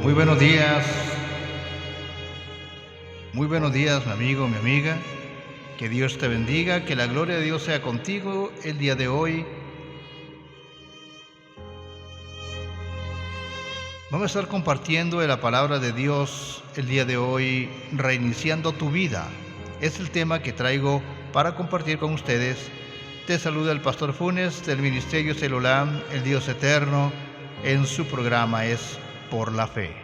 Muy buenos días, muy buenos días, mi amigo, mi amiga. Que Dios te bendiga, que la gloria de Dios sea contigo el día de hoy. Vamos a estar compartiendo de la palabra de Dios el día de hoy, reiniciando tu vida. Es el tema que traigo para compartir con ustedes. Te saluda el Pastor Funes del Ministerio Celulam, el Dios Eterno. En su programa es Por la Fe.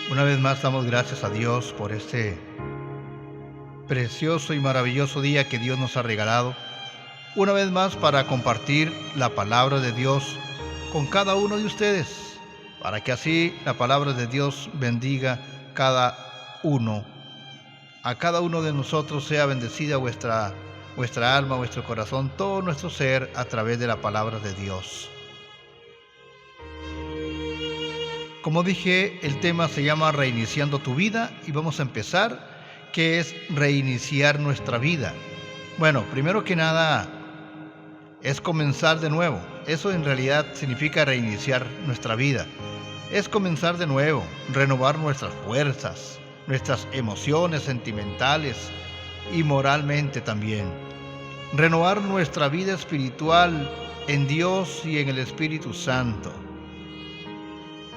Una vez más damos gracias a Dios por este precioso y maravilloso día que Dios nos ha regalado. Una vez más para compartir la palabra de Dios con cada uno de ustedes, para que así la palabra de Dios bendiga a cada uno de nosotros sea bendecida vuestra alma, vuestro corazón, todo nuestro ser a través de la palabra de Dios. Como dije, el tema se llama Reiniciando tu vida y vamos a empezar. ¿Qué es reiniciar nuestra vida? Bueno, primero que nada es comenzar de nuevo. Eso en realidad significa reiniciar nuestra vida. Es comenzar de nuevo, renovar nuestras fuerzas, nuestras emociones sentimentales y moralmente también. Renovar nuestra vida espiritual en Dios y en el Espíritu Santo.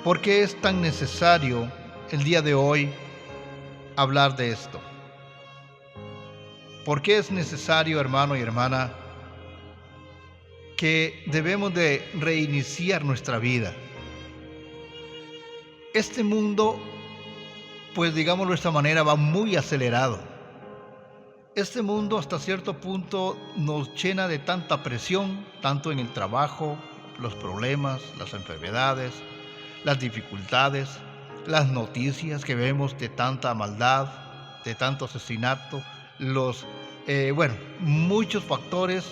¿Por qué es tan necesario el día de hoy hablar de esto? ¿Por qué es necesario, hermano y hermana, que debemos de reiniciar nuestra vida? Este mundo, pues digámoslo de esta manera, va muy acelerado. Este mundo hasta cierto punto nos llena de tanta presión, tanto en el trabajo, los problemas, las enfermedades, las dificultades, las noticias que vemos de tanta maldad, de tanto asesinato, muchos factores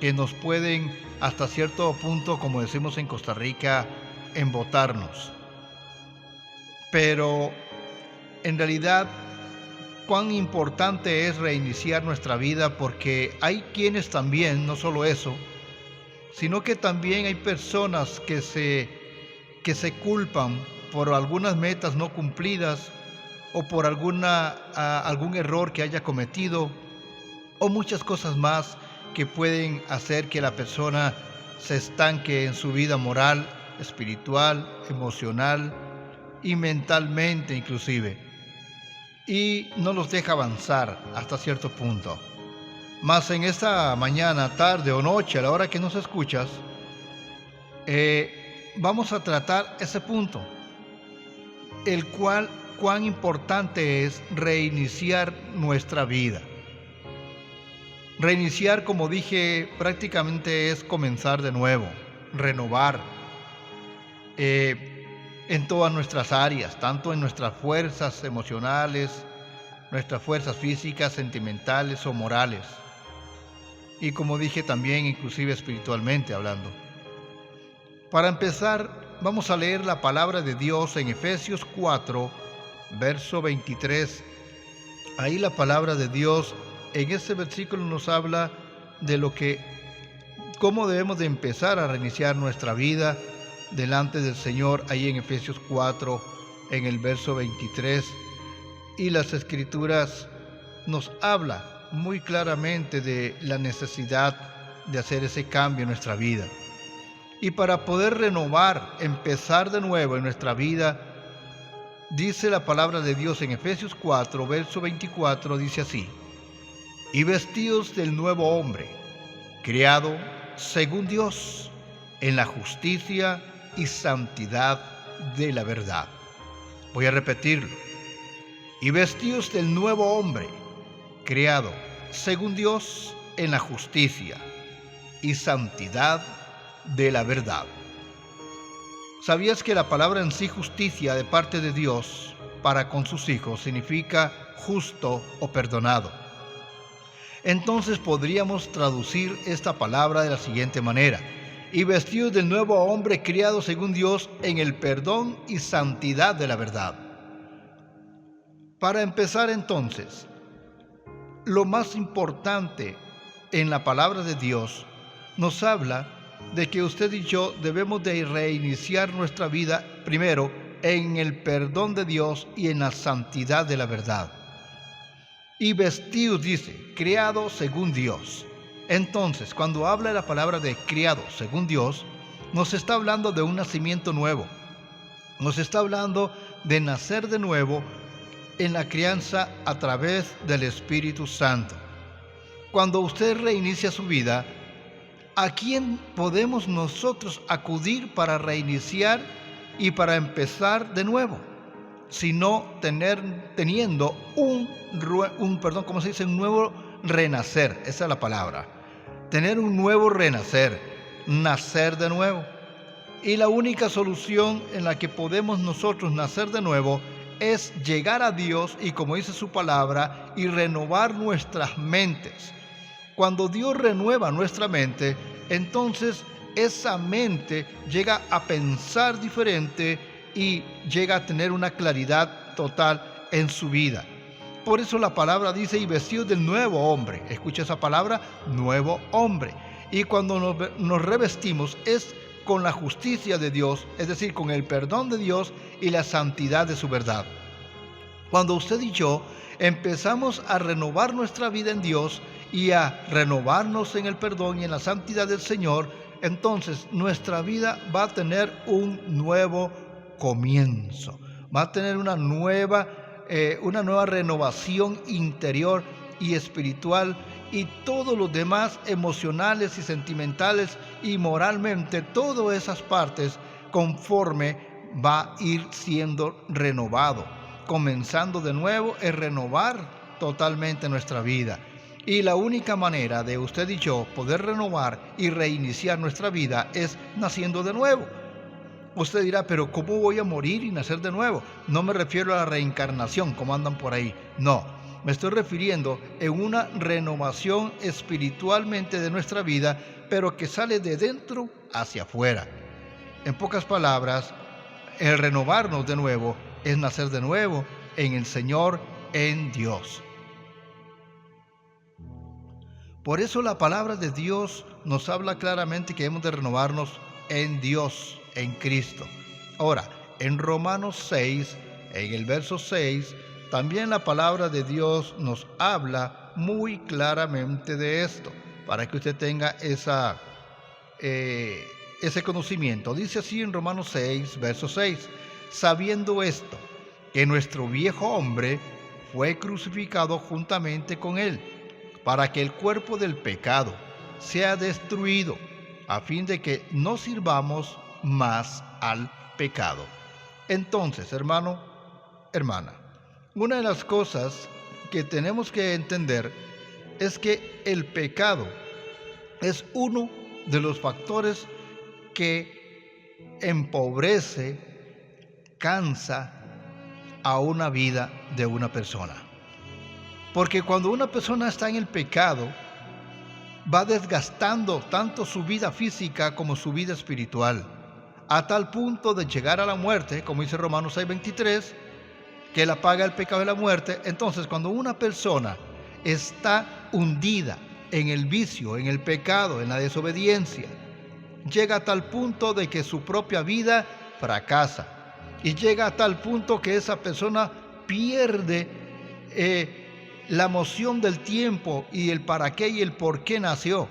que nos pueden hasta cierto punto, como decimos en Costa Rica, embotarnos. Pero en realidad, cuán importante es reiniciar nuestra vida, porque hay quienes también, no solo eso, sino que también hay personas que se culpan por algunas metas no cumplidas o por algún error que haya cometido o muchas cosas más que pueden hacer que la persona se estanque en su vida moral, espiritual, emocional y mentalmente inclusive, y no los deja avanzar hasta cierto punto. Mas en esta mañana, tarde o noche, a la hora que nos escuchas, vamos a tratar ese punto, el cual cuán importante es reiniciar nuestra vida. Reiniciar, como dije, prácticamente es comenzar de nuevo, renovar en todas nuestras áreas, tanto en nuestras fuerzas emocionales, nuestras fuerzas físicas, sentimentales o morales. Y como dije también, inclusive espiritualmente hablando. Para empezar, vamos a leer la palabra de Dios en Efesios 4, verso 23. Ahí la palabra de Dios en este versículo nos habla de cómo debemos de empezar a reiniciar nuestra vida delante del Señor, ahí en Efesios 4, en el verso 23. Y las Escrituras nos habla muy claramente de la necesidad de hacer ese cambio en nuestra vida. Y para poder renovar, empezar de nuevo en nuestra vida, dice la palabra de Dios en Efesios 4, verso 24, dice así: y vestidos del nuevo hombre, creado según Dios, en la justicia y santidad de la verdad. Voy a repetirlo. Y vestidos del nuevo hombre, creado según Dios, en la justicia y santidad de la verdad. ¿Sabías que la palabra en sí, justicia, de parte de Dios para con sus hijos, significa justo o perdonado? Entonces podríamos traducir esta palabra de la siguiente manera: y vestidos del nuevo hombre criado según Dios en el perdón y santidad de la verdad. Para empezar entonces, lo más importante en la palabra de Dios nos habla de que usted y yo debemos de reiniciar nuestra vida primero en el perdón de Dios y en la santidad de la verdad. Y vestidos, dice, criados según Dios. Entonces, cuando habla de la palabra de criado según Dios, nos está hablando de un nacimiento nuevo. Nos está hablando de nacer de nuevo en la crianza a través del Espíritu Santo. Cuando usted reinicia su vida, ¿a quién podemos nosotros acudir para reiniciar y para empezar de nuevo? Sino teniendo un nuevo renacer. Esa es la palabra. Tener un nuevo renacer, nacer de nuevo. Y la única solución en la que podemos nosotros nacer de nuevo es llegar a Dios y, como dice su palabra, y renovar nuestras mentes. Cuando Dios renueva nuestra mente, entonces esa mente llega a pensar diferente y llega a tener una claridad total en su vida. Por eso la palabra dice, y vestidos del nuevo hombre. Escucha esa palabra, nuevo hombre. Y cuando nos revestimos es con la justicia de Dios, es decir, con el perdón de Dios y la santidad de su verdad. Cuando usted y yo empezamos a renovar nuestra vida en Dios y a renovarnos en el perdón y en la santidad del Señor, entonces nuestra vida va a tener un nuevo comienzo, va a tener una nueva renovación interior y espiritual, y todos los demás emocionales y sentimentales y moralmente, todas esas partes conforme va a ir siendo renovado. Comenzando de nuevo es renovar totalmente nuestra vida. Y la única manera de usted y yo poder renovar y reiniciar nuestra vida es naciendo de nuevo. Usted dirá, pero ¿cómo voy a morir y nacer de nuevo? No me refiero a la reencarnación, como andan por ahí. No, me estoy refiriendo en una renovación espiritualmente de nuestra vida, pero que sale de dentro hacia afuera. En pocas palabras, el renovarnos de nuevo es nacer de nuevo en el Señor, en Dios. Por eso la palabra de Dios nos habla claramente que hemos de renovarnos en Dios, en Cristo. Ahora, en Romanos 6, en el verso 6, también la palabra de Dios nos habla muy claramente de esto, para que usted tenga ese conocimiento. Dice así en Romanos 6, verso 6, sabiendo esto, que nuestro viejo hombre fue crucificado juntamente con él, para que el cuerpo del pecado sea destruido, a fin de que no sirvamos más al pecado. Entonces, hermano, hermana, una de las cosas que tenemos que entender es que el pecado es uno de los factores que empobrece, cansa a una vida de una persona. Porque cuando una persona está en el pecado, va desgastando tanto su vida física como su vida espiritual, a tal punto de llegar a la muerte, como dice Romanos 6:23, que la paga el pecado de la muerte. Entonces, cuando una persona está hundida en el vicio, en el pecado, en la desobediencia, llega a tal punto de que su propia vida fracasa, y llega a tal punto que esa persona pierde la emoción del tiempo y el para qué y el por qué nació.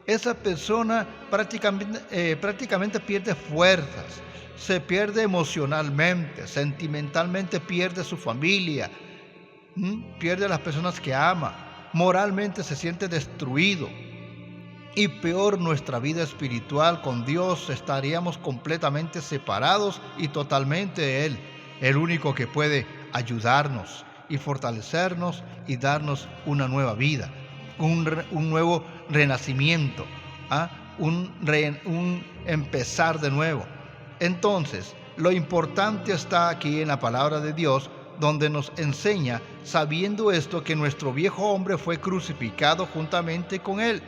Esa persona prácticamente pierde fuerzas, se pierde emocionalmente, sentimentalmente pierde su familia, pierde a las personas que ama, moralmente se siente destruido. Y peor, nuestra vida espiritual con Dios, estaríamos completamente separados y totalmente de Él, el único que puede ayudarnos y fortalecernos y darnos una nueva vida, un nuevo renacimiento, un empezar de nuevo. Entonces, lo importante está aquí en la palabra de Dios, donde nos enseña, sabiendo esto, que nuestro viejo hombre fue crucificado juntamente con él.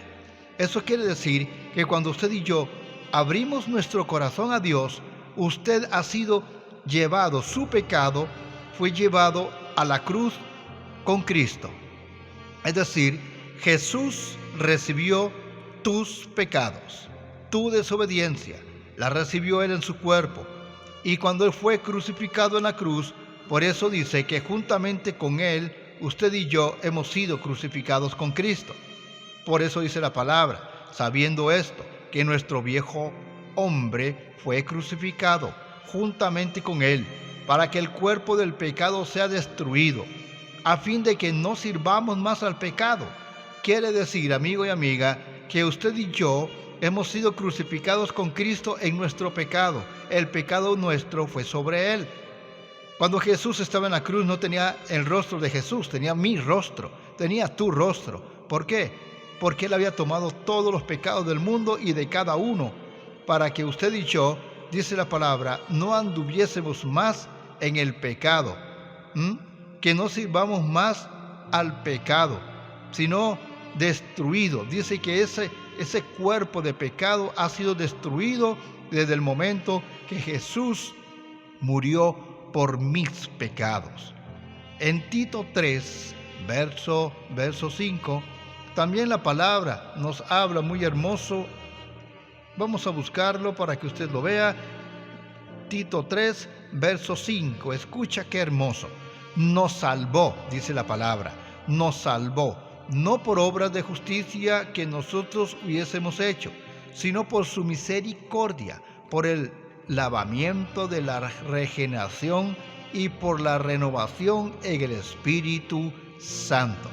Eso quiere decir que cuando usted y yo abrimos nuestro corazón a Dios, usted ha sido llevado, su pecado fue llevado a la cruz con Cristo. Es decir, Jesús recibió tus pecados, tu desobediencia, la recibió Él en su cuerpo. Y cuando Él fue crucificado en la cruz, por eso dice que juntamente con Él, usted y yo hemos sido crucificados con Cristo. Por eso dice la palabra, sabiendo esto, que nuestro viejo hombre fue crucificado juntamente con Él, para que el cuerpo del pecado sea destruido, a fin de que no sirvamos más al pecado. Quiere decir, amigo y amiga, que usted y yo hemos sido crucificados con Cristo en nuestro pecado. El pecado nuestro fue sobre Él. Cuando Jesús estaba en la cruz no tenía el rostro de Jesús, tenía mi rostro, tenía tu rostro. ¿Por qué? Porque Él había tomado todos los pecados del mundo y de cada uno, para que usted y yo, dice la palabra, no anduviésemos más en el pecado, que no sirvamos más al pecado, sino destruido. Dice que ese cuerpo de pecado ha sido destruido desde el momento que Jesús murió por mis pecados. En Tito 3, verso 5, también la palabra nos habla muy hermoso. Vamos a buscarlo para que usted lo vea. Tito 3, verso 5. Escucha qué hermoso. Nos salvó, dice la palabra, nos salvó, no por obras de justicia que nosotros hubiésemos hecho, sino por su misericordia, por el lavamiento de la regeneración y por la renovación en el Espíritu Santo.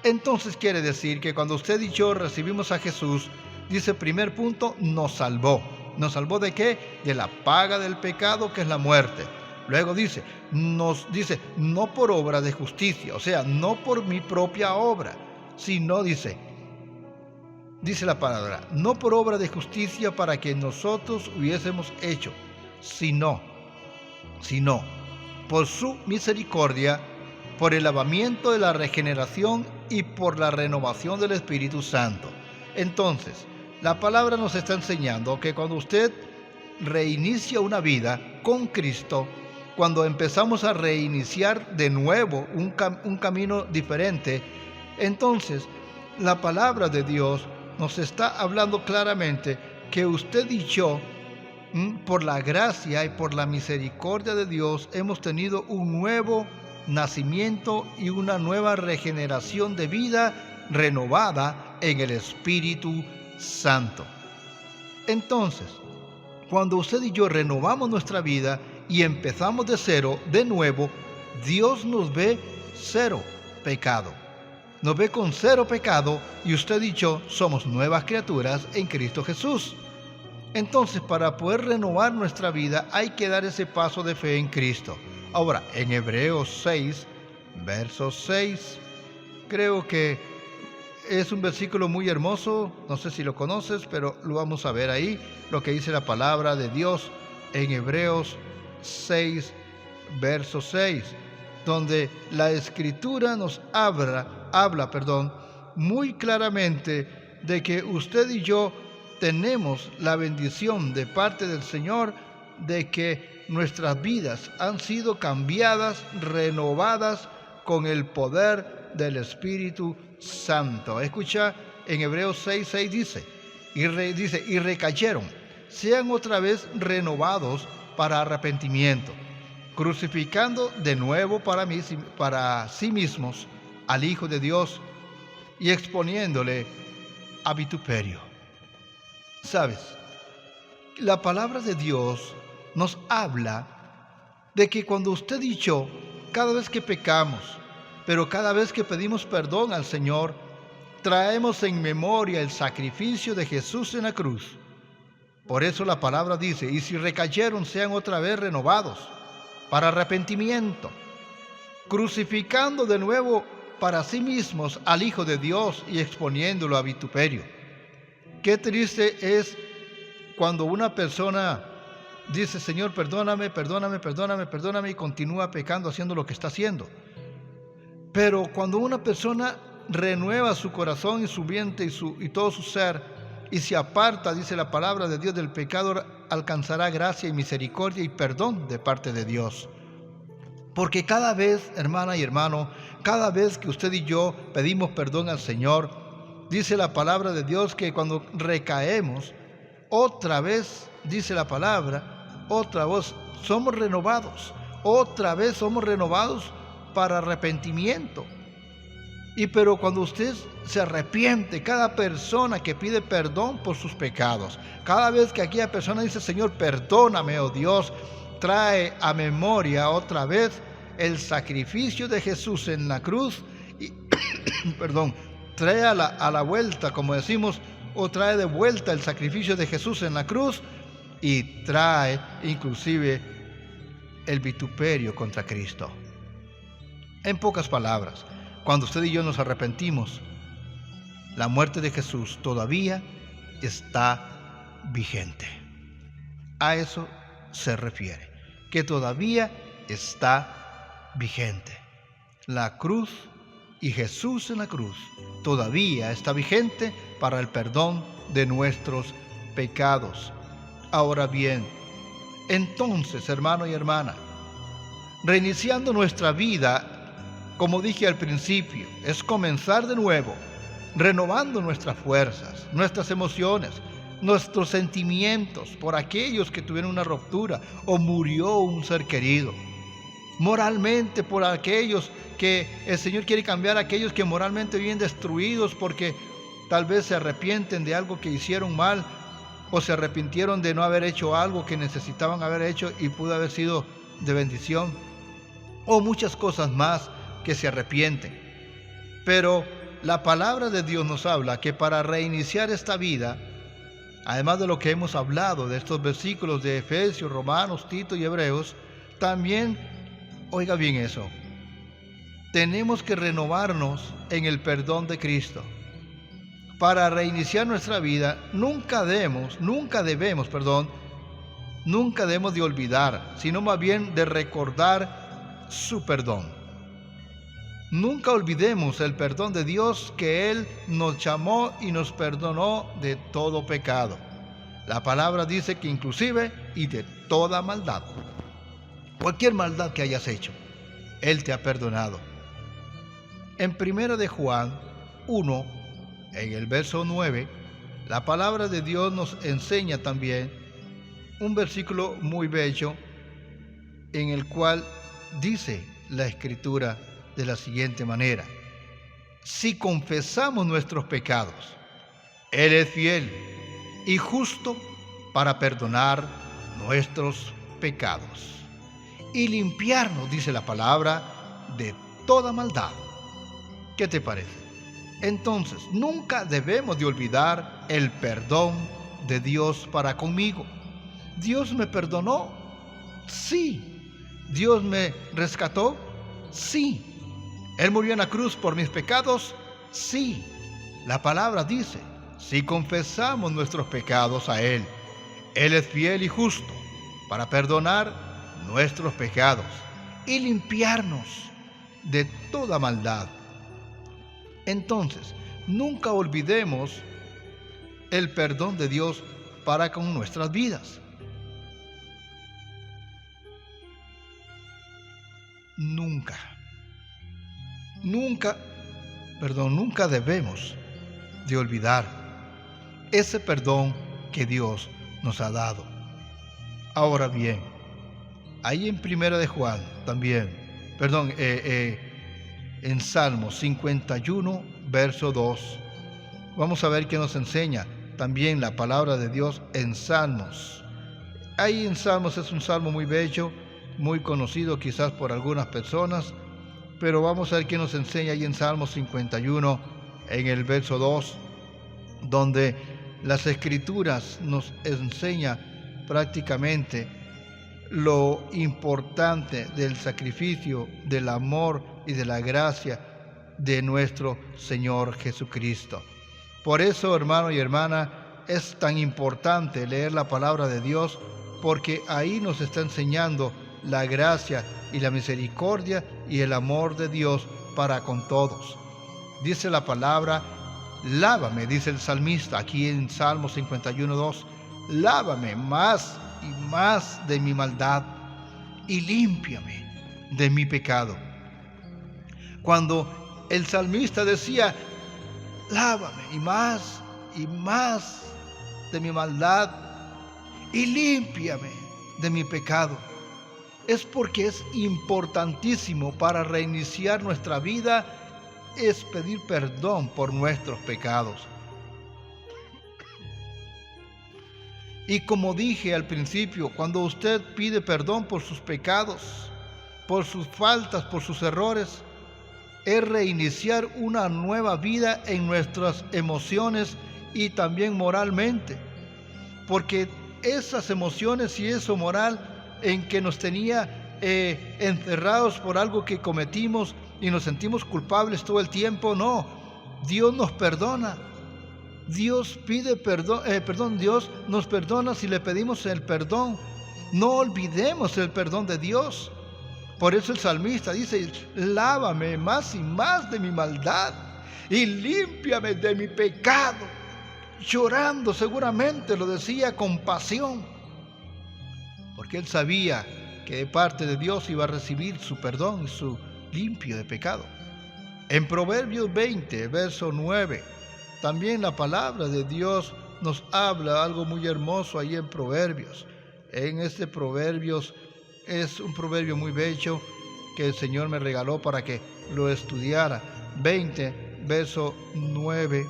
Entonces quiere decir que cuando usted y yo recibimos a Jesús, dice primer punto, nos salvó. ¿Nos salvó de qué? De la paga del pecado, que es la muerte. Luego dice, no por obra de justicia, o sea, no por mi propia obra, sino dice la palabra, no por obra de justicia para que nosotros hubiésemos hecho, sino por su misericordia, por el lavamiento de la regeneración y por la renovación del Espíritu Santo. Entonces, la palabra nos está enseñando que cuando usted reinicia una vida con Cristo, cuando empezamos a reiniciar de nuevo un camino diferente, entonces la palabra de Dios nos está hablando claramente que usted y yo, por la gracia y por la misericordia de Dios, hemos tenido un nuevo nacimiento y una nueva regeneración de vida renovada en el Espíritu Santo. Entonces, cuando usted y yo renovamos nuestra vida y empezamos de cero, de nuevo, Dios nos ve cero pecado. Nos ve con cero pecado y usted y yo somos nuevas criaturas en Cristo Jesús. Entonces, para poder renovar nuestra vida hay que dar ese paso de fe en Cristo. Ahora, en Hebreos 6, verso 6, creo que es un versículo muy hermoso, no sé si lo conoces, pero lo vamos a ver ahí, lo que dice la palabra de Dios en Hebreos 6, verso 6, donde la Escritura nos habla muy claramente de que usted y yo tenemos la bendición de parte del Señor de que nuestras vidas han sido cambiadas, renovadas con el poder del Espíritu Santo. Escucha, en Hebreos 6:6 dice, y recayeron, sean otra vez renovados para arrepentimiento, crucificando de nuevo para sí mismos al Hijo de Dios y exponiéndole a vituperio. ¿Sabes? La palabra de Dios nos habla de que cuando usted y yo, cada vez que pecamos, pero cada vez que pedimos perdón al Señor, traemos en memoria el sacrificio de Jesús en la cruz. Por eso la palabra dice, y si recayeron, sean otra vez renovados para arrepentimiento, crucificando de nuevo para sí mismos al Hijo de Dios y exponiéndolo a vituperio. Qué triste es cuando una persona dice, Señor, perdóname, y continúa pecando, haciendo lo que está haciendo. Pero cuando una persona renueva su corazón y su vientre y todo su ser, y se aparta, dice la palabra de Dios, del pecado, alcanzará gracia y misericordia y perdón de parte de Dios. Porque cada vez, hermana y hermano, cada vez que usted y yo pedimos perdón al Señor, dice la palabra de Dios que cuando recaemos, otra vez, dice la palabra, otra vez somos renovados, otra vez somos renovados para arrepentimiento. Pero cuando usted se arrepiente, cada persona que pide perdón por sus pecados, cada vez que aquella persona dice, Señor, perdóname, oh Dios, trae a memoria otra vez el sacrificio de Jesús en la cruz y, perdón, trae a la vuelta, como decimos, o trae de vuelta el sacrificio de Jesús en la cruz y trae inclusive el vituperio contra Cristo. En pocas palabras, cuando usted y yo nos arrepentimos, la muerte de Jesús todavía está vigente. A eso se refiere, que todavía está vigente. La cruz y Jesús en la cruz todavía está vigente para el perdón de nuestros pecados. Ahora bien, entonces, hermano y hermana, reiniciando nuestra vida, como dije al principio, es comenzar de nuevo, renovando nuestras fuerzas, nuestras emociones, nuestros sentimientos por aquellos que tuvieron una ruptura o murió un ser querido. Moralmente por aquellos que el Señor quiere cambiar, aquellos que moralmente viven destruidos porque tal vez se arrepienten de algo que hicieron mal o se arrepintieron de no haber hecho algo que necesitaban haber hecho y pudo haber sido de bendición, o muchas cosas más que se arrepienten. Pero la palabra de Dios nos habla que para reiniciar esta vida, además de lo que hemos hablado de estos versículos de Efesios, Romanos, Tito y Hebreos, también, oiga bien eso, tenemos que renovarnos en el perdón de Cristo. Para reiniciar nuestra vida, nunca debemos de olvidar, sino más bien de recordar su perdón. Nunca olvidemos el perdón de Dios, que Él nos llamó y nos perdonó de todo pecado. La palabra dice que inclusive y de toda maldad. Cualquier maldad que hayas hecho, Él te ha perdonado. En 1 de Juan 1, en el verso 9, la palabra de Dios nos enseña también un versículo muy bello en el cual dice la Escritura de la siguiente manera: si confesamos nuestros pecados, Él es fiel y justo para perdonar nuestros pecados y limpiarnos, dice la palabra, de toda maldad. ¿Qué te parece? Entonces, nunca debemos de olvidar el perdón de Dios para conmigo. ¿Dios me perdonó? Sí. ¿Dios me rescató? Sí. ¿Él murió en la cruz por mis pecados? Sí. La palabra dice, si confesamos nuestros pecados a Él, Él es fiel y justo para perdonar nuestros pecados y limpiarnos de toda maldad. Entonces, nunca olvidemos el perdón de Dios para con nuestras vidas. Nunca debemos de olvidar ese perdón que Dios nos ha dado. Ahora bien, ahí en 1 de Juan también, en Salmos 51, verso 2, vamos a ver qué nos enseña también la palabra de Dios en Salmos. Ahí en Salmos es un salmo muy bello, muy conocido quizás por algunas personas, pero vamos a ver qué nos enseña ahí en Salmos 51, en el verso 2, donde las Escrituras nos enseña prácticamente lo importante del sacrificio, del amor y de la gracia de nuestro Señor Jesucristo. Por eso, hermano y hermana, es tan importante leer la palabra de Dios, porque ahí nos está enseñando la gracia y la misericordia y el amor de Dios para con todos. Dice la palabra, lávame, dice el salmista aquí en Salmo 51:2, lávame más y más de mi maldad y límpiame de mi pecado. Cuando el salmista decía, lávame y más de mi maldad y límpiame de mi pecado. Es porque es importantísimo para reiniciar nuestra vida es pedir perdón por nuestros pecados. Y como dije al principio, cuando usted pide perdón por sus pecados, por sus faltas, por sus errores, es reiniciar una nueva vida en nuestras emociones y también moralmente. Porque esas emociones y eso moral en que nos tenía encerrados por algo que cometimos y nos sentimos culpables todo el tiempo, no. Dios nos perdona. Dios pide perdón, Dios nos perdona si le pedimos el perdón. No olvidemos el perdón de Dios. Por eso el salmista dice, lávame más y más de mi maldad y límpiame de mi pecado. Llorando seguramente lo decía con pasión, porque él sabía que de parte de Dios iba a recibir su perdón y su limpio de pecado. En Proverbios 20, verso 9, también la palabra de Dios nos habla algo muy hermoso ahí en Proverbios. En este Proverbios es un proverbio muy bello que el Señor me regaló para que lo estudiara. 20, verso 9.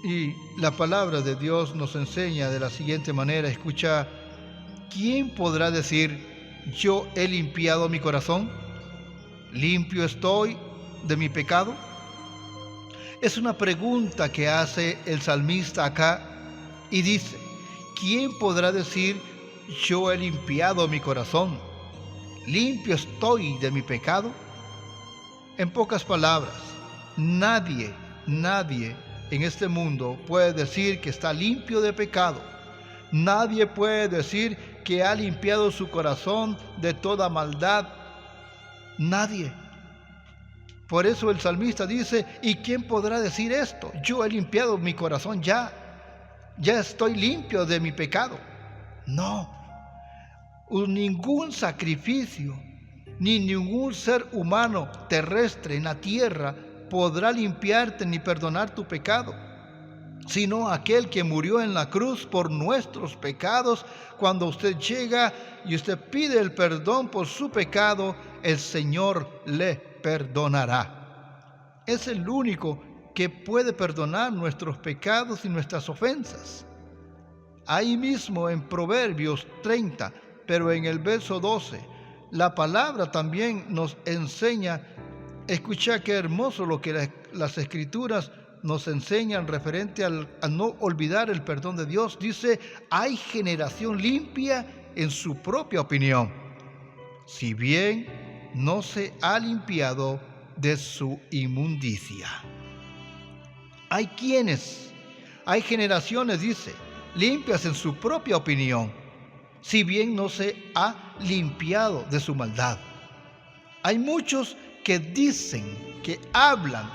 Y la palabra de Dios nos enseña de la siguiente manera, escucha, ¿quién podrá decir, yo he limpiado mi corazón? ¿Limpio estoy de mi pecado? Es una pregunta que hace el salmista acá y dice, ¿quién podrá decir, yo he limpiado mi corazón? ¿Limpio estoy de mi pecado? En pocas palabras, nadie en este mundo puede decir que está limpio de pecado. Nadie puede decir que ha limpiado su corazón de toda maldad. Nadie. Por eso el salmista dice, ¿y quién podrá decir esto? Yo he limpiado mi corazón ya estoy limpio de mi pecado. No, ningún sacrificio, ni ningún ser humano terrestre en la tierra podrá limpiarte ni perdonar tu pecado, sino aquel que murió en la cruz por nuestros pecados. Cuando usted llega y usted pide el perdón por su pecado, el Señor le perdonará. Es el único que puede perdonar nuestros pecados y nuestras ofensas. Ahí mismo en Proverbios 30, pero en el verso 12, la palabra también nos enseña. Escucha qué hermoso lo que las Escrituras nos enseñan referente a no olvidar el perdón de Dios. Dice, hay generación limpia en su propia opinión, si bien no se ha limpiado de su inmundicia. Hay generaciones, dice, limpias en su propia opinión, si bien no se ha limpiado de su maldad. Hay muchos que dicen, que hablan,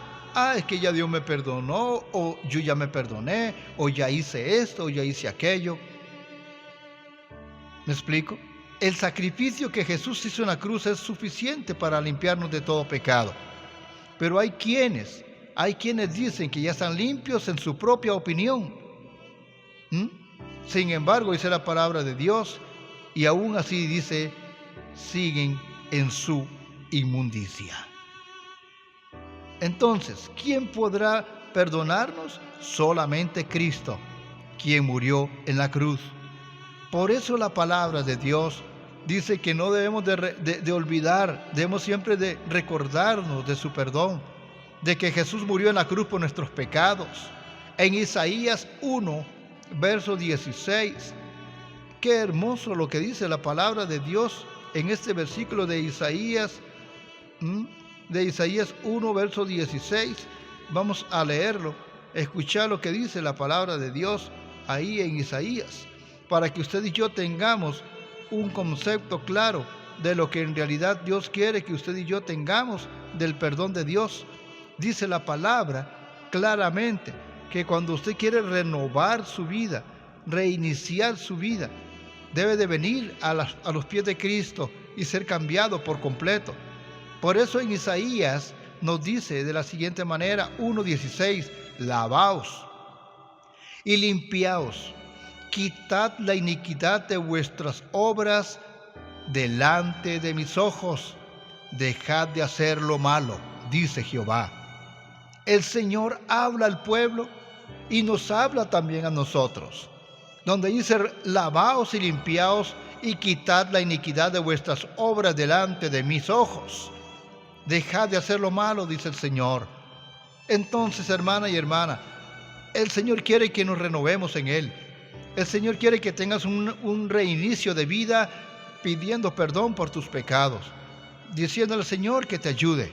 es que ya Dios me perdonó, o yo ya me perdoné, o ya hice esto, o ya hice aquello. ¿Me explico? El sacrificio que Jesús hizo en la cruz es suficiente para limpiarnos de todo pecado. Pero hay quienes dicen que ya están limpios en su propia opinión. Sin embargo, dice la palabra de Dios, y aún así dice, siguen en su inmundicia. Entonces, ¿quién podrá perdonarnos? Solamente Cristo, quien murió en la cruz. Por eso la palabra de Dios dice que no debemos de olvidar, debemos siempre de recordarnos de su perdón, de que Jesús murió en la cruz por nuestros pecados. En Isaías 1, verso 16, qué hermoso lo que dice la palabra de Dios en este versículo de Isaías 1, verso 16. Vamos a leerlo, escuchar lo que dice la palabra de Dios ahí en Isaías, para que usted y yo tengamos un concepto claro de lo que en realidad Dios quiere que usted y yo tengamos del perdón de Dios. Dice la palabra claramente que cuando usted quiere renovar su vida, reiniciar su vida, debe de venir a los pies de Cristo y ser cambiado por completo. Por eso en Isaías nos dice de la siguiente manera, 1:16, lavaos y limpiaos, quitad la iniquidad de vuestras obras delante de mis ojos, dejad de hacer lo malo, dice Jehová. El Señor habla al pueblo y nos habla también a nosotros, donde dice, lavaos y limpiaos y quitad la iniquidad de vuestras obras delante de mis ojos. Dejad de hacer lo malo, dice el Señor. Entonces, hermana y hermana, el Señor quiere que nos renovemos en Él. El Señor quiere que tengas un reinicio de vida pidiendo perdón por tus pecados, diciéndole al Señor que te ayude,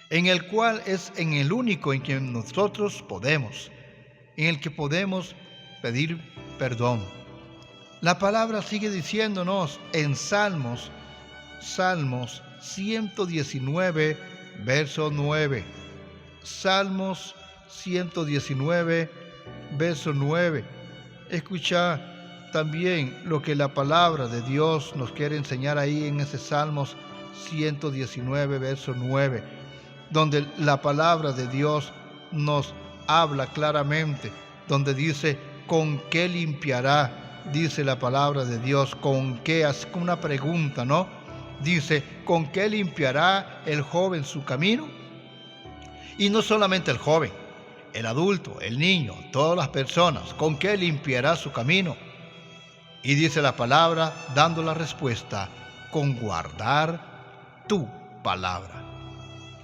en el cual es en el único en que nosotros podemos, en el que podemos pedir perdón. La palabra sigue diciéndonos en Salmos 119, verso 9. Salmos 119, verso 9. Escucha también lo que la palabra de Dios nos quiere enseñar ahí en ese Salmos 119, verso 9, donde la palabra de Dios nos habla claramente, donde dice, ¿con qué limpiará? Dice la palabra de Dios, ¿con qué? Hace una pregunta, ¿no? Dice, ¿con qué limpiará el joven su camino? Y no solamente el joven, el adulto, el niño, todas las personas, ¿con qué limpiará su camino? Y dice la palabra, dando la respuesta, con guardar tu palabra.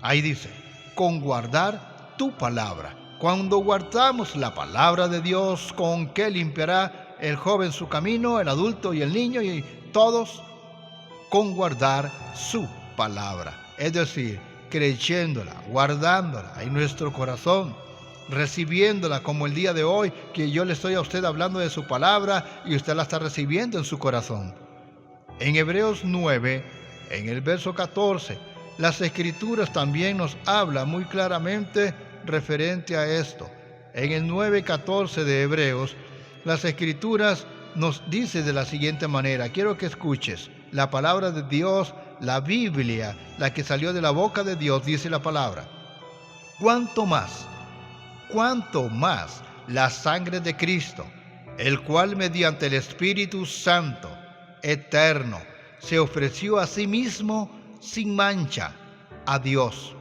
Ahí dice, con guardar tu palabra. Cuando guardamos la palabra de Dios, ¿con qué limpiará el joven su camino, el adulto y el niño y todos? Con guardar su palabra. Es decir, creyéndola, guardándola en nuestro corazón, recibiéndola como el día de hoy, que yo le estoy a usted hablando de su palabra y usted la está recibiendo en su corazón. En Hebreos 9, en el verso 14, las Escrituras también nos hablan muy claramente referente a esto. En el 9:14 de Hebreos, las Escrituras nos dice de la siguiente manera, quiero que escuches, la palabra de Dios, la Biblia, la que salió de la boca de Dios, dice la palabra, cuánto más la sangre de Cristo, el cual mediante el Espíritu Santo eterno se ofreció a sí mismo sin mancha a Dios,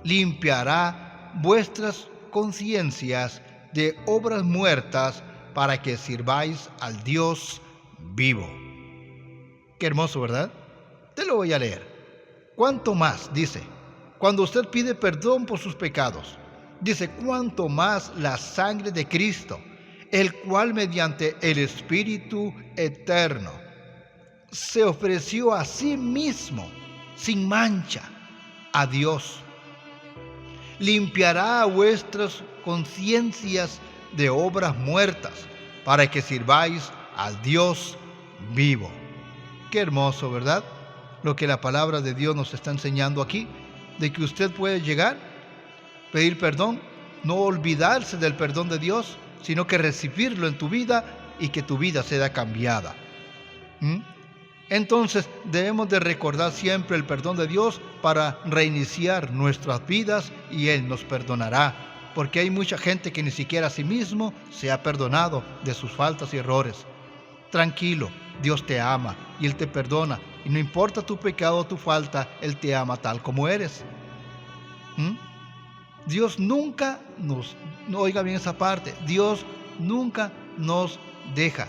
limpiará vuestras conciencias de obras muertas para que sirváis al Dios vivo. Qué hermoso, ¿verdad? Te lo voy a leer. ¿Cuánto más? Dice, cuando usted pide perdón por sus pecados, dice, cuánto más la sangre de Cristo, el cual mediante el Espíritu eterno se ofreció a sí mismo sin mancha a Dios, limpiará vuestras conciencias de obras muertas para que sirváis al Dios vivo. Qué hermoso, ¿verdad? Lo que la palabra de Dios nos está enseñando aquí, de que usted puede llegar, pedir perdón, no olvidarse del perdón de Dios, sino que recibirlo en tu vida y que tu vida sea cambiada. Entonces debemos de recordar siempre el perdón de Dios para reiniciar nuestras vidas y Él nos perdonará, porque hay mucha gente que ni siquiera a sí mismo se ha perdonado de sus faltas y errores. Tranquilo, Dios te ama y Él te perdona, y no importa tu pecado o tu falta, Él te ama tal como eres. Dios nunca oiga bien esa parte, Dios nunca nos deja.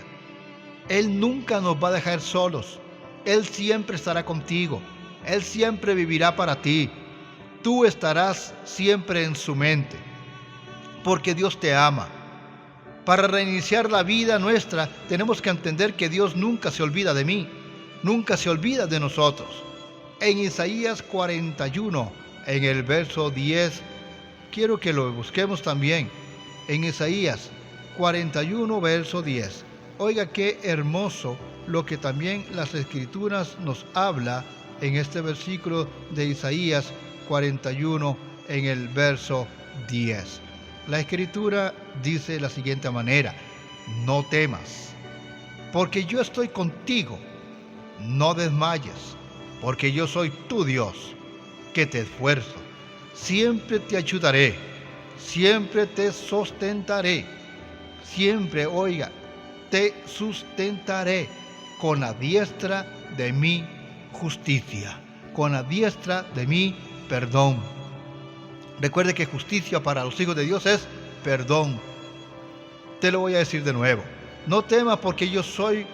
Él nunca nos va a dejar solos. Él siempre estará contigo. Él siempre vivirá para ti. Tú estarás siempre en su mente, porque Dios te ama. Para reiniciar la vida nuestra, tenemos que entender que Dios nunca se olvida de mí, nunca se olvida de nosotros. En Isaías 41, en el verso 10, quiero que lo busquemos también. En Isaías 41, verso 10. Oiga qué hermoso lo que también las Escrituras nos habla en este versículo de Isaías 41, en el verso 10. La Escritura dice de la siguiente manera: no temas, porque yo estoy contigo. No desmayes, porque yo soy tu Dios, que te esfuerzo. Siempre te ayudaré, siempre te sustentaré. Siempre, oiga, te sustentaré con la diestra de mi justicia, con la diestra de mi perdón. Recuerde que justicia para los hijos de Dios es perdón. Te lo voy a decir de nuevo. No temas porque yo soy,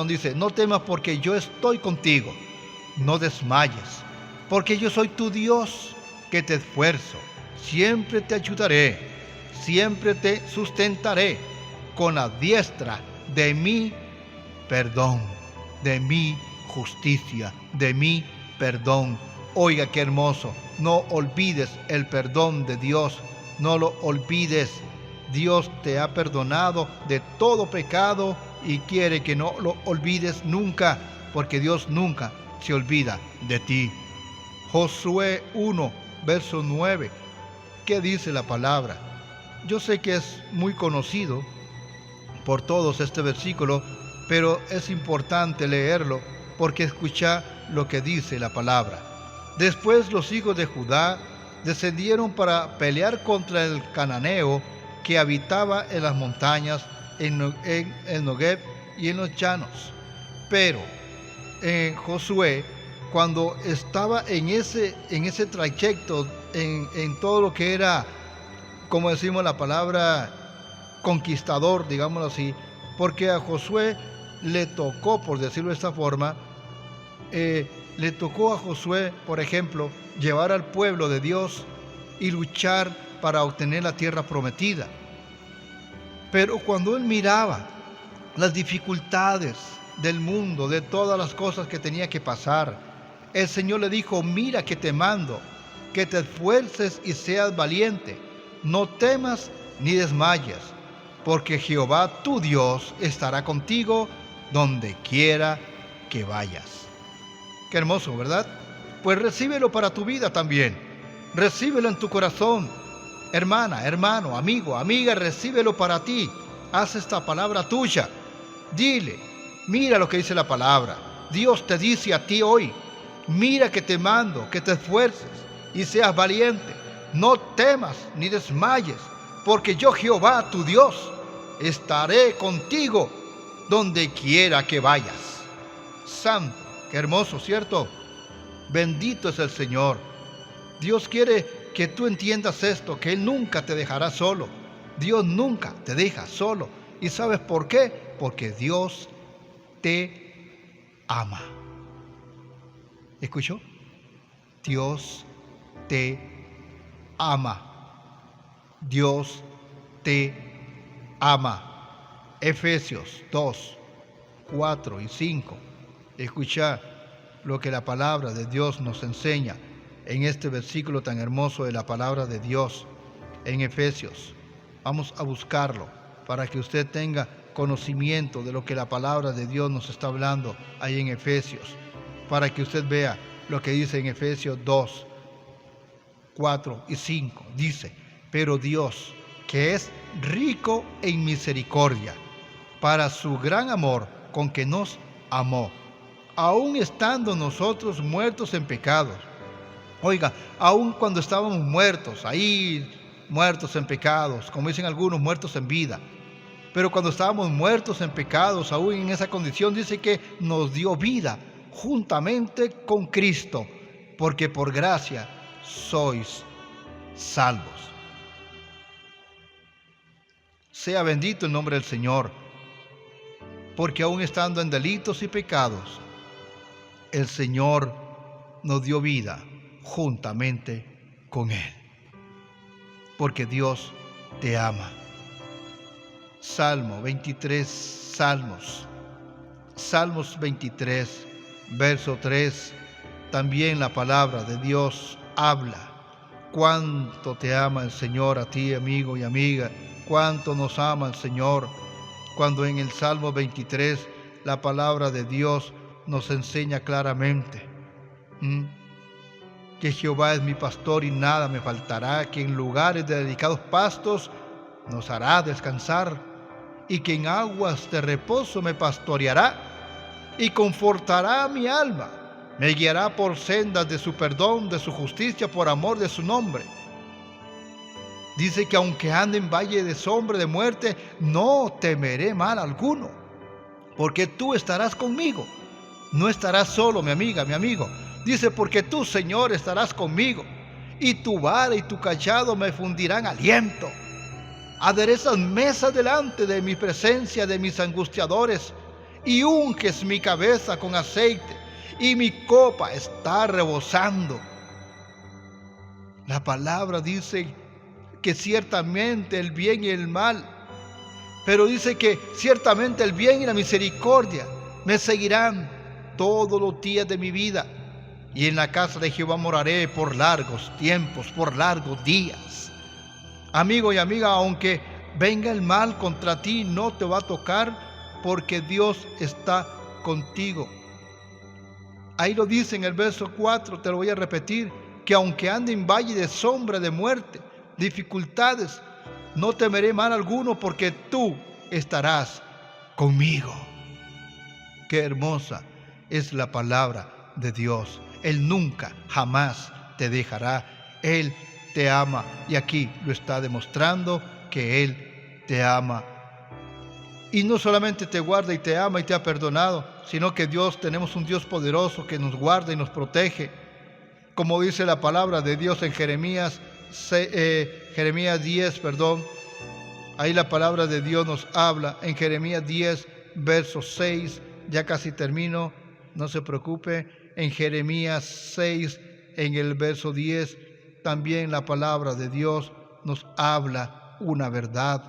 dice, no temas porque yo estoy contigo. No desmayes, porque yo soy tu Dios, que te esfuerzo. Siempre te ayudaré, siempre te sustentaré con la diestra de mi perdón, de mi justicia, de mi perdón. Oiga, qué hermoso. No olvides el perdón de Dios. No lo olvides. Dios te ha perdonado de todo pecado y quiere que no lo olvides nunca, porque Dios nunca se olvida de ti. Josué 1, verso 9. ¿Qué dice la palabra? Yo sé que es muy conocido por todos este versículo, pero es importante leerlo porque escucha lo que dice la palabra. Después los hijos de Judá descendieron para pelear contra el cananeo que habitaba en las montañas, en el Negev y en los llanos. Pero en Josué, cuando estaba en ese trayecto, en todo lo que era, como decimos la palabra, conquistador, digámoslo así, porque a Josué le tocó, por decirlo de esta forma, le tocó a Josué, por ejemplo, llevar al pueblo de Dios y luchar para obtener la tierra prometida. Pero cuando él miraba las dificultades del mundo, de todas las cosas que tenía que pasar, el Señor le dijo: mira que te mando, que te esfuerces y seas valiente, no temas ni desmayes, porque Jehová tu Dios estará contigo donde quiera que vayas. Qué hermoso, ¿verdad? Pues recíbelo para tu vida también. Recíbelo en tu corazón. Hermana, hermano, amigo, amiga, recíbelo para ti. Haz esta palabra tuya. Dile, mira lo que dice la palabra. Dios te dice a ti hoy: mira que te mando, que te esfuerces y seas valiente. No temas ni desmayes, porque yo, Jehová, tu Dios, estaré contigo donde quiera que vayas. Santo, qué hermoso, ¿cierto? Bendito es el Señor. Dios quiere que tú entiendas esto, que Él nunca te dejará solo. Dios nunca te deja solo. ¿Y sabes por qué? Porque Dios te ama. ¿Escuchó? Dios te ama. Dios te ama. Efesios 2, 4 y 5. Escucha lo que la palabra de Dios nos enseña en este versículo tan hermoso de la palabra de Dios en Efesios. Vamos a buscarlo para que usted tenga conocimiento de lo que la palabra de Dios nos está hablando ahí en Efesios, para que usted vea lo que dice en Efesios 2, 4 y 5. Dice: pero Dios, que es rico en misericordia, para su gran amor con que nos amó, aun estando nosotros muertos en pecados. Oiga, aun cuando estábamos muertos, ahí muertos en pecados, como dicen algunos, muertos en vida. Pero cuando estábamos muertos en pecados, aún en esa condición, dice que nos dio vida juntamente con Cristo, porque por gracia sois salvos. Sea bendito el nombre del Señor, porque aún estando en delitos y pecados, el Señor nos dio vida juntamente con Él, porque Dios te ama. Salmo 23, Salmos 23, verso 3, también la palabra de Dios habla. Cuánto te ama el Señor a ti, amigo y amiga, cuánto nos ama el Señor, cuando en el Salmo 23 la palabra de Dios nos enseña claramente que Jehová es mi pastor y nada me faltará, que en lugares de delicados pastos nos hará descansar y que en aguas de reposo me pastoreará y confortará mi alma. Me guiará por sendas de su perdón, de su justicia, por amor de su nombre. Dice que aunque ande en valle de sombra de muerte, no temeré mal alguno, porque tú estarás conmigo. No estarás solo, mi amiga, mi amigo. Dice, porque tú, Señor, estarás conmigo, y tu vara y tu cayado me fundirán aliento. Aderezas mesas delante de mi presencia, de mis angustiadores, y unges mi cabeza con aceite, y mi copa está rebosando. La palabra dice que ciertamente el bien y el mal, pero dice que ciertamente el bien y la misericordia me seguirán todos los días de mi vida, y en la casa de Jehová moraré por largos tiempos, por largos días. Amigo y amiga, aunque venga el mal contra ti, no te va a tocar, porque Dios está contigo. Ahí lo dice en el verso 4, te lo voy a repetir, que aunque ande en valle de sombra de muerte, dificultades, no temeré mal alguno, porque tú estarás conmigo. Qué hermosa es la palabra de Dios. Él nunca, jamás te dejará. Él te ama, y aquí lo está demostrando que Él te ama. Y no solamente te guarda y te ama y te ha perdonado, sino que tenemos un Dios poderoso que nos guarda y nos protege. Como dice la palabra de Dios en Jeremías 10, ahí la palabra de Dios nos habla en Jeremías 10, verso 6, ya casi termino, no se preocupe. En Jeremías 6, en el verso 10, también la palabra de Dios nos habla una verdad.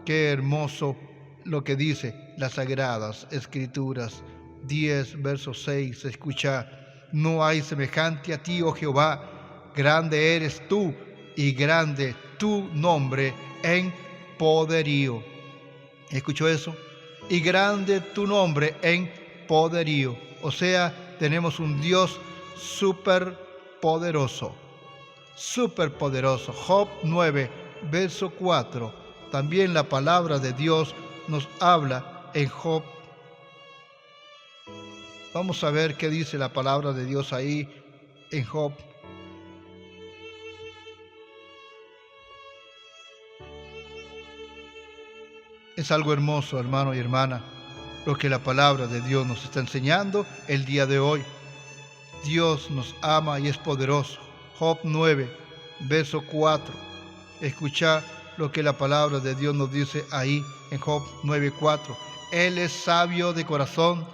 Qué hermoso lo que dice las Sagradas Escrituras. 10, verso 6, escucha: no hay semejante a ti, oh Jehová, grande eres tú y grande tu nombre en poderío. ¿Escuchó eso? Y grande tu nombre en poderío. O sea, tenemos un Dios súper poderoso. Job 9, verso 4. También la palabra de Dios nos habla en Job. Vamos a ver qué dice la palabra de Dios ahí en Job. Es algo hermoso, hermano y hermana, lo que la palabra de Dios nos está enseñando el día de hoy. Dios nos ama y es poderoso. Job 9, verso 4. Escucha lo que la palabra de Dios nos dice ahí en Job 9, 4. Él es sabio de corazón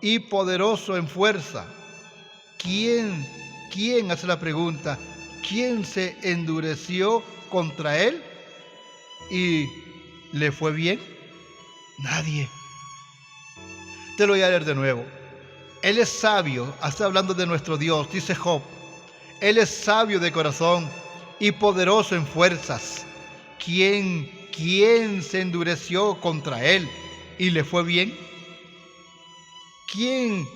y poderoso en fuerza. ¿Quién hace la pregunta? ¿Quién se endureció contra él y le fue bien? Nadie. Te lo voy a leer de nuevo. Él es sabio, está hablando de nuestro Dios, dice Job. Él es sabio de corazón y poderoso en fuerzas. ¿Quién se endureció contra él y le fue bien? ¿Quién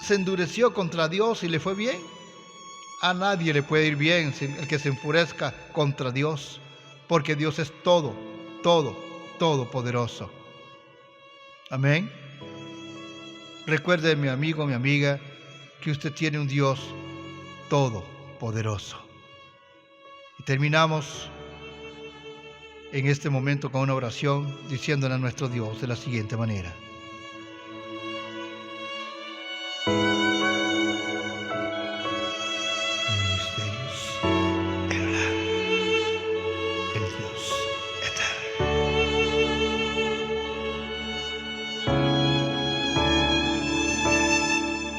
se endureció contra Dios y le fue bien? A nadie le puede ir bien el que se enfurezca contra Dios, porque Dios es todopoderoso. Amén. Recuerde, mi amigo, mi amiga, que usted tiene un Dios todopoderoso. Y terminamos en este momento con una oración diciéndole a nuestro Dios de la siguiente manera.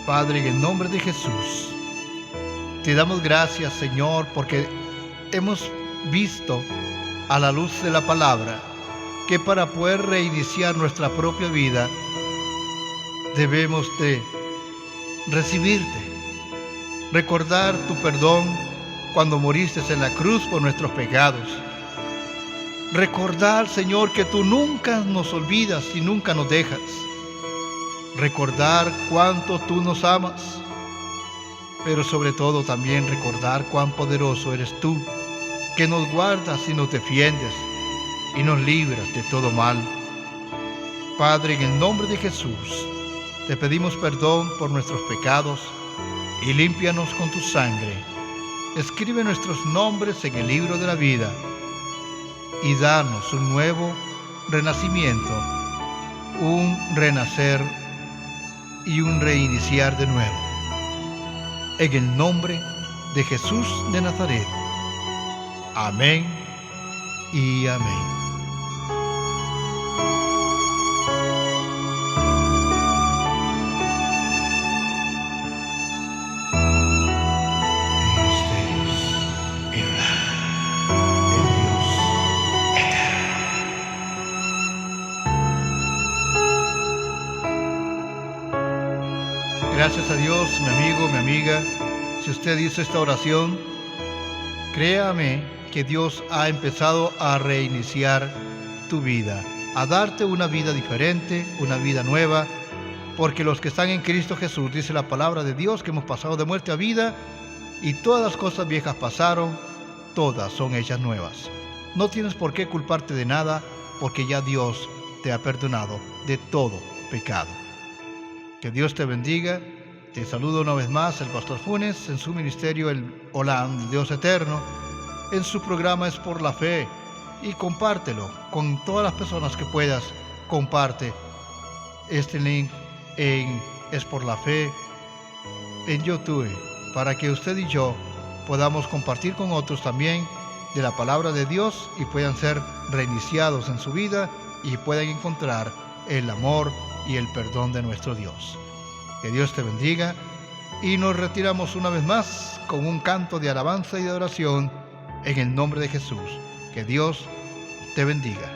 Padre, en el nombre de Jesús, te damos gracias, Señor, porque hemos visto a la luz de la palabra que para poder reiniciar nuestra propia vida debemos de recibirte, recordar tu perdón cuando moriste en la cruz por nuestros pecados, recordar, Señor, que tú nunca nos olvidas y nunca nos dejas, recordar cuánto tú nos amas, pero sobre todo también recordar cuán poderoso eres tú, que nos guardas y nos defiendes, y nos libras de todo mal. Padre, en el nombre de Jesús, te pedimos perdón por nuestros pecados y límpianos con tu sangre. Escribe nuestros nombres en el libro de la vida y danos un nuevo renacimiento, un renacer y un reiniciar de nuevo. En el nombre de Jesús de Nazaret. Amén y amén. Gracias a Dios, mi amigo, mi amiga. Si usted hizo esta oración, créame que Dios ha empezado a reiniciar tu vida, a darte una vida diferente, una vida nueva, porque los que están en Cristo Jesús, dice la palabra de Dios, que hemos pasado de muerte a vida, y todas las cosas viejas pasaron, todas son hechas nuevas. No tienes por qué culparte de nada, porque ya Dios te ha perdonado de todo pecado. Que Dios te bendiga. Te saludo una vez más el Pastor Funes en su ministerio El Olam, Dios Eterno, en su programa Es por la Fe, y compártelo con todas las personas que puedas. Comparte este link en Es por la Fe en YouTube, para que usted y yo podamos compartir con otros también de la palabra de Dios y puedan ser reiniciados en su vida y puedan encontrar el amor y el perdón de nuestro Dios. Que Dios te bendiga, y nos retiramos una vez más con un canto de alabanza y de oración en el nombre de Jesús. Que Dios te bendiga.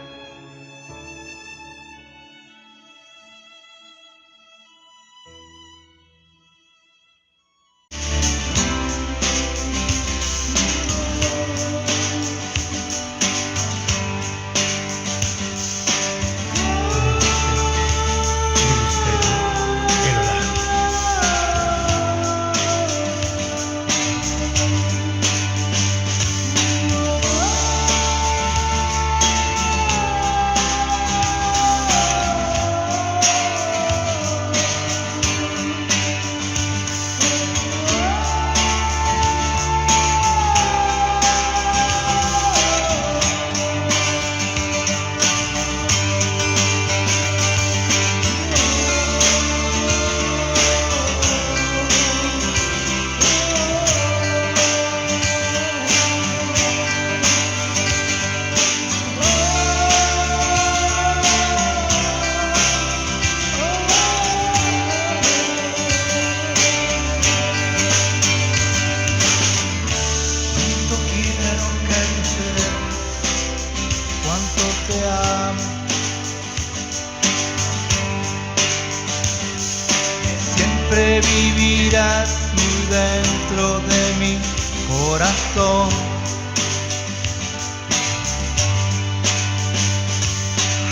Siempre vivirás tú dentro de mi corazón.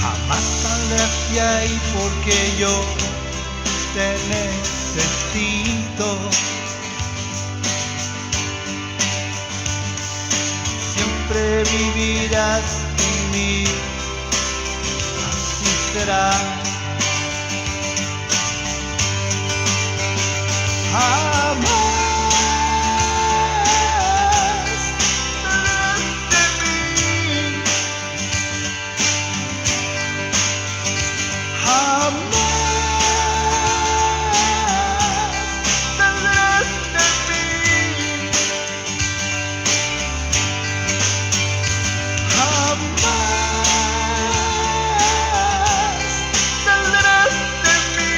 Jamás saldrás de ahí porque yo te necesito. Siempre vivirás en mí, así será. Jamás de mí, jamás saldrás de mí, jamás saldrás de mí.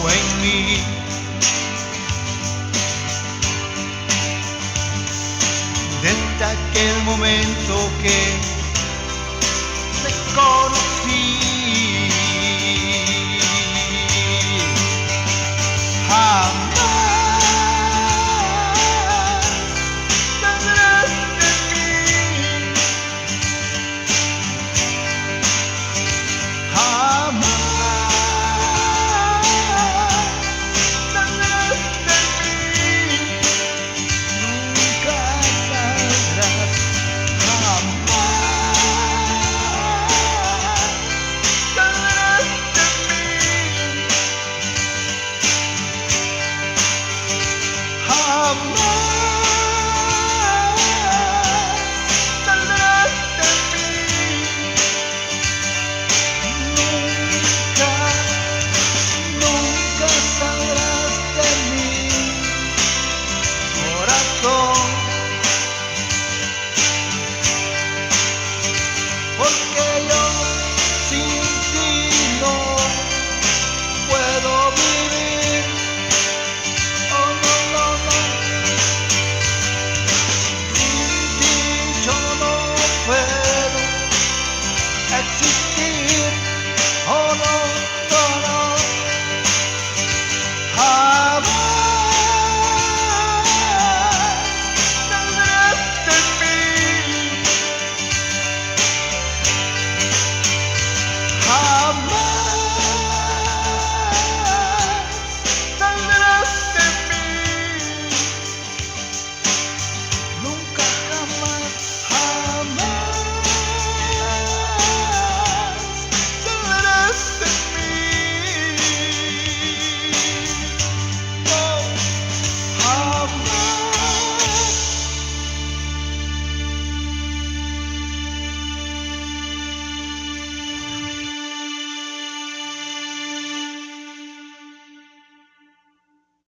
en mí. Desde aquel momento que